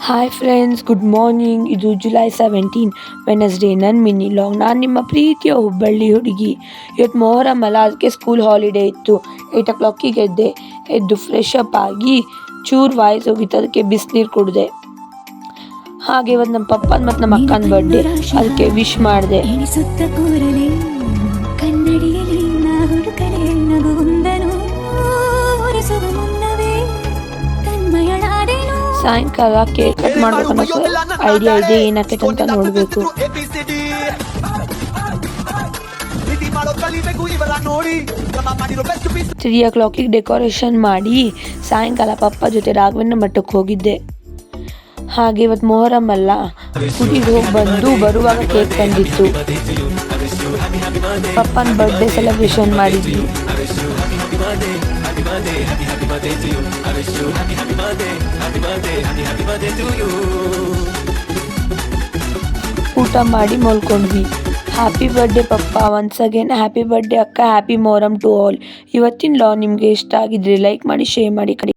Hi friends, good morning. ಇದು July 17 Wednesday. ನನ್ನ mini log. ನಾನು ನಿಮ್ಮ ಪ್ರೀತಿಯ ಹುಬ್ಬಳ್ಳಿ ಹುಡುಗಿ. ಇವತ್ತು ಮೊಹರಂ ಅಲ್ಲ, ಅದಕ್ಕೆ ಸ್ಕೂಲ್ ಹಾಲಿಡೇ ಇತ್ತು. 8 o'clock ಎದ್ದು ಫ್ರೆಶ್ ಅಪ್ ಆಗಿ ಚೂರು ವಾಯ್ಸ್ ಹೋಗಿತ್ತು, ಅದಕ್ಕೆ ಬಿಸಿನೀರು ಕುಡಿದೆ. ಹಾಗೆ ಇವತ್ತು ನಮ್ಮ ಪಪ್ಪನ ಮತ್ತು ನಮ್ಮ ಅಕ್ಕನ ಬರ್ಡೇ, ಅದಕ್ಕೆ ವಿಶ್ ಮಾಡಿದೆ. ಸಾಯಂಕಾಲ ಕೇಕ್ ಕಟ್ ಮಾಡ್ಬೇಕು ಐಡಿಯಾ ಇದೆ, ಏನಾಕೈತೆ ಅಂತ ನೋಡಬೇಕು. 3 o'clock ಡೆಕೋರೇಷನ್ ಮಾಡಿ ಸಾಯಂಕಾಲ ಪಪ್ಪ ಜೊತೆ ರಾಘವೇಂದ್ರ ಮಠಕ್ಕೆ ಹೋಗಿದ್ದೆ. ಹಾಗೆ ಇವತ್ತು ಮೊಹರಂ ಅಲ್ಲ, ಗುಡಿಗೆ ಹೋಗಿ ಬಂದು ಬರುವಾಗ ಕೇಕ್ ತಂದಿತ್ತು. ಪಪ್ಪನ ಬರ್ಡೇ ಸೆಲೆಬ್ರೇಷನ್ ಮಾಡಿದ್ವಿ. ಊಟ ಮಾಡಿ ಮಲ್ಕೊಂಡ್ವಿ. ಹ್ಯಾಪಿ ಬರ್ಡೇ ಪಪ್ಪ, ಒನ್ಸ್ ಅಗೇನ್ ಹ್ಯಾಪಿ ಬರ್ಡೇ ಅಕ್ಕ, ಹ್ಯಾಪಿ ಮೊಹರಂ ಟು ಆಲ್. ಇವತ್ತಿನ ಲಾಗ್ ನಿಮಗೆ ಇಷ್ಟ ಆಗಿದ್ರೆ ಲೈಕ್ ಮಾಡಿ, ಶೇರ್ ಮಾಡಿ.